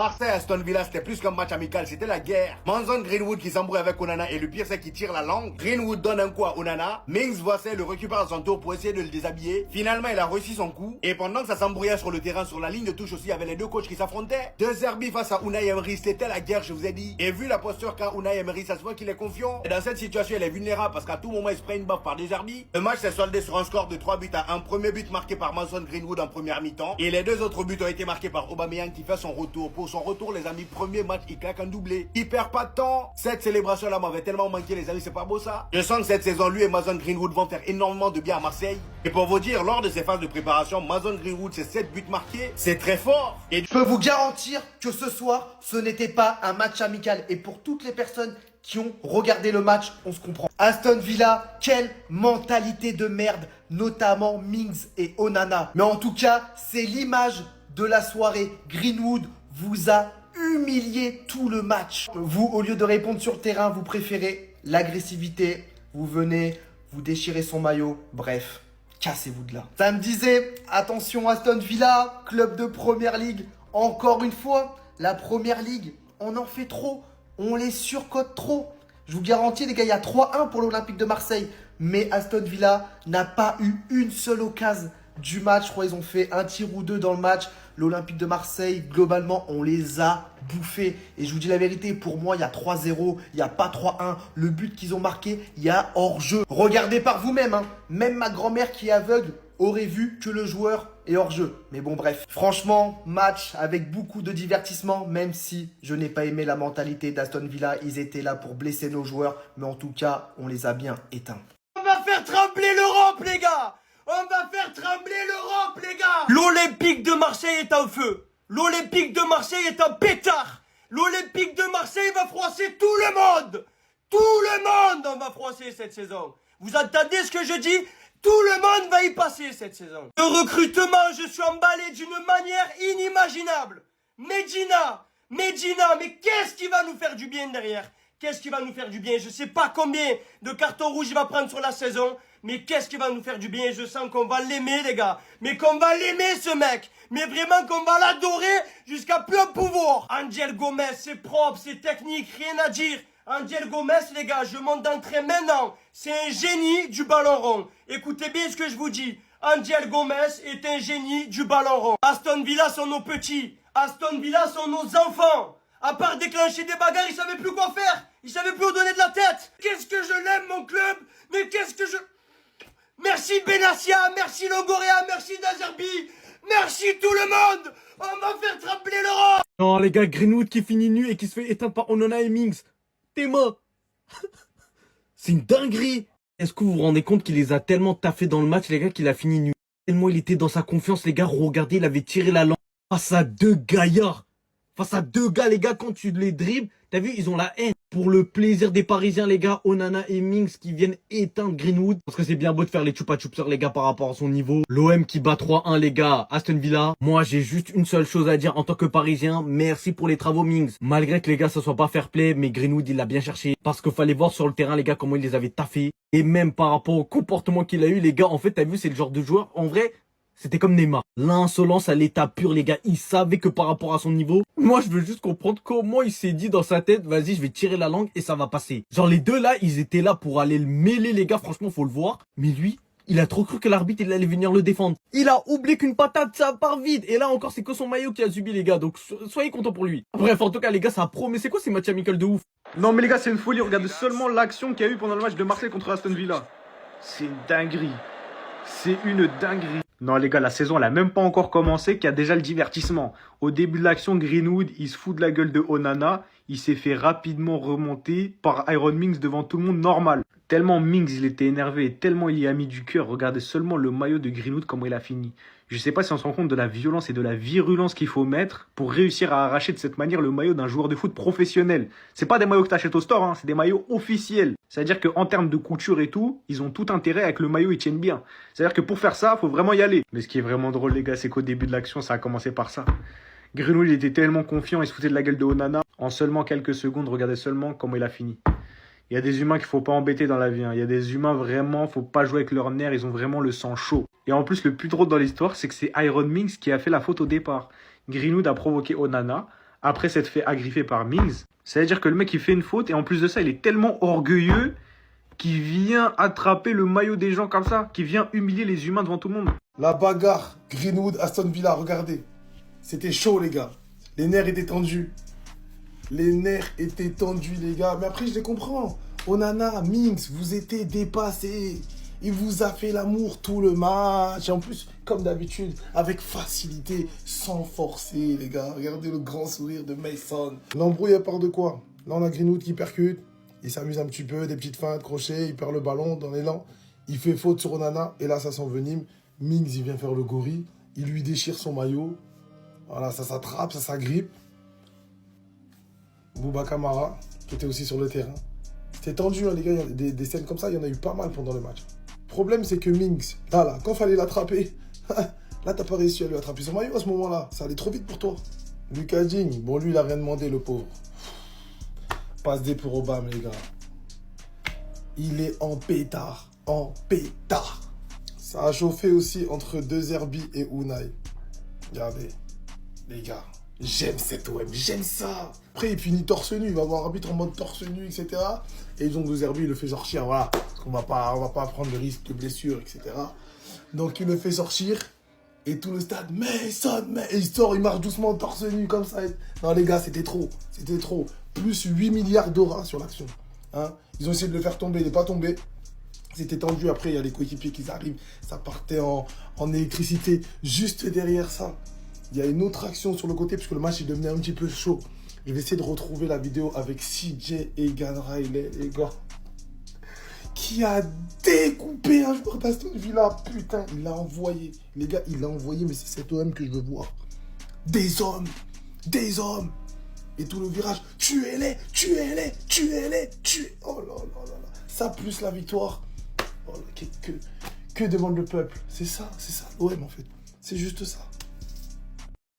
Marseille-Aston Villa, c'était plus qu'un match amical, c'était la guerre. Mason Greenwood qui s'embrouille avec Onana et le pire c'est qu'il tire la langue. Greenwood donne un coup à Onana. Mings voit ça, le récupère à son tour pour essayer de le déshabiller. Finalement, il a réussi son coup. Et pendant que ça s'embrouillait sur le terrain, sur la ligne de touche aussi, il y avait les deux coachs qui s'affrontaient. Deux Zerbi face à Unai Emery, c'était la guerre, je vous ai dit. Et vu la posture qu'a Unai Emery, ça se voit qu'il est confiant. Et dans cette situation, il est vulnérable parce qu'à tout moment, il se prend une baffe par des Zerbi. Le match s'est soldé sur un score de 3 buts à 1. Premier but marqué par Mason Greenwood en première mi-temps. Et les deux autres buts ont été marqués par Aubameyang qui fait son retour. Pour son retour, les amis, premier match, il claque un doublé. Il perd pas de temps. Cette célébration-là m'avait tellement manqué, les amis, c'est pas beau ça. Je sens que cette saison, lui et Mason Greenwood vont faire énormément de bien à Marseille. Et pour vous dire, lors de ces phases de préparation, Mason Greenwood, c'est 7 buts marqués. C'est très fort. Et je peux vous garantir que ce soir, ce n'était pas un match amical. Et pour toutes les personnes qui ont regardé le match, on se comprend. Aston Villa, quelle mentalité de merde, notamment Mings et Onana. Mais en tout cas, c'est l'image de la soirée. Greenwood vous a humilié tout le match. Vous, au lieu de répondre sur le terrain, vous préférez l'agressivité. Vous venez, vous déchirez son maillot. Bref, cassez-vous de là. Ça me disait, attention Aston Villa, club de Première Ligue. Encore une fois, la Première Ligue, on en fait trop. On les surcote trop. Je vous garantis, les gars, il y a 3-1 pour l'Olympique de Marseille. Mais Aston Villa n'a pas eu une seule occasion du match. Je crois qu'ils ont fait un tir ou deux dans le match. L'Olympique de Marseille, globalement, on les a bouffés. Et je vous dis la vérité, pour moi, il y a 3-0, il n'y a pas 3-1. Le but qu'ils ont marqué, il y a hors-jeu. Regardez par vous-même, hein. Même ma grand-mère qui est aveugle aurait vu que le joueur est hors-jeu. Mais bon, bref. Franchement, match avec beaucoup de divertissement, même si je n'ai pas aimé la mentalité d'Aston Villa. Ils étaient là pour blesser nos joueurs, mais en tout cas, on les a bien éteints. On va faire trembler l'Europe, les gars! On va faire trembler l'Europe, les gars! L'Olympique de Marseille est en feu. L'Olympique de Marseille est en pétard. L'Olympique de Marseille va froisser tout le monde. Tout le monde, on va froisser cette saison. Vous entendez ce que je dis? Tout le monde va y passer cette saison. Le recrutement, je suis emballé d'une manière inimaginable. Medina, mais qu'est-ce qui va nous faire du bien derrière? Qu'est-ce qui va nous faire du bien? Je sais pas combien de cartons rouges il va prendre sur la saison. Mais qu'est-ce qui va nous faire du bien? Je sens qu'on va l'aimer, les gars. Mais qu'on va l'aimer, ce mec. Mais vraiment qu'on va l'adorer jusqu'à plus en pouvoir. Angel Gomez, c'est propre, c'est technique, rien à dire. Angel Gomez, les gars, je monte d'entrée maintenant. C'est un génie du ballon rond. Écoutez bien ce que je vous dis. Angel Gomez est un génie du ballon rond. Aston Villa sont nos petits. Aston Villa sont nos enfants. À part déclencher des bagarres, ils savaient plus quoi faire. Ils savaient plus où donner de la tête. Qu'est-ce que je l'aime, mon club. Mais qu'est-ce que je... Merci Benassia, merci Longoria, merci Nazerbi, merci tout le monde. On va faire trembler l'Europe. Non les gars, Greenwood qui finit nu et qui se fait éteindre par Onana et Mings. T'es mort. C'est une dinguerie. Est-ce que vous vous rendez compte qu'il les a tellement taffés dans le match, les gars, qu'il a fini nu? Tellement il était dans sa confiance, les gars, regardez, il avait tiré la langue face à deux gaillards. Face à deux gars, les gars, quand tu les dribbles, t'as vu, ils ont la haine. Pour le plaisir des Parisiens, les gars, Onana et Mings qui viennent éteindre Greenwood. Parce que c'est bien beau de faire les chupa-chupsers, les gars, par rapport à son niveau. L'OM qui bat 3-1, les gars, Aston Villa. Moi, j'ai juste une seule chose à dire en tant que Parisien. Merci pour les travaux, Mings. Malgré que les gars, ça soit pas fair play, mais Greenwood, il l'a bien cherché. Parce qu'il fallait voir sur le terrain, les gars, comment il les avait taffés. Et même par rapport au comportement qu'il a eu, les gars, en fait, t'as vu, c'est le genre de joueur, en vrai... C'était comme Neymar. L'insolence à l'état pur, les gars. Il savait que par rapport à son niveau, moi, je veux juste comprendre comment il s'est dit dans sa tête, vas-y, je vais tirer la langue et ça va passer. Genre, les deux là, ils étaient là pour aller le mêler, les gars. Franchement, faut le voir. Mais lui, il a trop cru que l'arbitre, il allait venir le défendre. Il a oublié qu'une patate, ça part vite. Et là encore, c'est que son maillot qui a subi, les gars. Donc, soyez contents pour lui. Bref, en tout cas, les gars, ça promet. C'est quoi ces matchs amicaux de ouf? Non, mais les gars, c'est une folie. Regardez seulement l'action qu'il y a eu pendant le match de Marseille contre Aston Villa. C'est une dinguerie. C'est une dinguerie. Non les gars, la saison elle a même pas encore commencé qu'il y a déjà le divertissement. Au début de l'action, Greenwood, il se fout de la gueule de Onana. Il s'est fait rapidement remonter par Iron Mings devant tout le monde normal. Tellement Mings il était énervé et tellement il y a mis du cœur. Regardez seulement le maillot de Greenwood comment il a fini. Je sais pas si on se rend compte de la violence et de la virulence qu'il faut mettre pour réussir à arracher de cette manière le maillot d'un joueur de foot professionnel. C'est pas des maillots que t'achètes au store, hein, c'est des maillots officiels. C'est-à-dire qu'en termes de couture et tout, ils ont tout intérêt à que le maillot il tienne bien. C'est-à-dire que pour faire ça, faut vraiment y aller. Mais ce qui est vraiment drôle les gars, c'est qu'au début de l'action, ça a commencé par ça. Greenwood il était tellement confiant, il se foutait de la gueule de Onana. En seulement quelques secondes, regardez seulement comment il a fini. Il y a des humains qu'il faut pas embêter dans la vie. Hein. Il y a des humains vraiment, faut pas jouer avec leurs nerfs, ils ont vraiment le sang chaud. Et en plus, le plus drôle dans l'histoire, c'est que c'est Iron Mings qui a fait la faute au départ. Greenwood a provoqué Onana. après s'être fait agriffer par Mings. C'est-à-dire que le mec, il fait une faute et en plus de ça, il est tellement orgueilleux qu'il vient attraper le maillot des gens comme ça, qu'il vient humilier les humains devant tout le monde. La bagarre, Greenwood, Aston Villa, regardez. C'était chaud, les gars. Les nerfs étaient tendus. Les nerfs étaient tendus, les gars. Mais après, je les comprends. Onana, Mings, vous étiez dépassés. Il vous a fait l'amour tout le match. En plus, comme d'habitude, avec facilité, sans forcer, les gars. Regardez le grand sourire de Mason. L'embrouille, elle part de quoi? Là, on a Greenwood qui percute. Il s'amuse un petit peu, des petites feintes, crochets. Il perd le ballon dans l'élan. Il fait faute sur Onana. Et là, ça s'envenime. Mings, il vient faire le gorille. Il lui déchire son maillot. Voilà, ça s'attrape, ça s'agrippe. Bouba Kamara, qui était aussi sur le terrain. C'était tendu, hein, les gars. Des scènes comme ça, il y en a eu pas mal pendant le match. Le problème, c'est que Mings, là, quand fallait l'attraper, là, t'as pas réussi à lui attraper son maillot à ce moment-là. Ça allait trop vite pour toi. Lucas Digne, bon, lui, il a rien demandé, le pauvre. Passe des pour Obama, les gars. Il est en pétard. En pétard. Ça a chauffé aussi entre De Zerbi et Unai. Regardez, les gars. J'aime cet OM, j'aime ça. Après, il finit torse nu, il va voir l'arbitre en mode torse nu, etc. Et ils ont De Zerbi, il le fait sortir, voilà. Parce qu'on va pas prendre le risque de blessure, etc. Donc, il le fait sortir. Et tout le stade, Mason, et il sort, il marche doucement torse nu, comme ça. Non, les gars, c'était trop. C'était trop. Plus 8 milliards d'euros sur l'action. Hein, ils ont essayé de le faire tomber, il n'est pas tombé. C'était tendu. Après, il y a les coéquipiers qui arrivent. Ça partait en électricité. Juste derrière ça, il y a une autre action sur le côté, puisque le match est devenu un petit peu chaud. Je vais essayer de retrouver la vidéo avec CJ Egan Riley, les gars. Qui a découpé un joueur d'Aston Villa. Putain, il l'a envoyé. Les gars, il l'a envoyé, mais c'est cet OM que je veux voir. Des hommes. Des hommes. Et tout le virage. Tuez-les, tuez-les, tuez-les, tuez. Oh là là là là. Ça plus la victoire. Oh là, que demande le peuple? C'est ça l'OM en fait. C'est juste ça.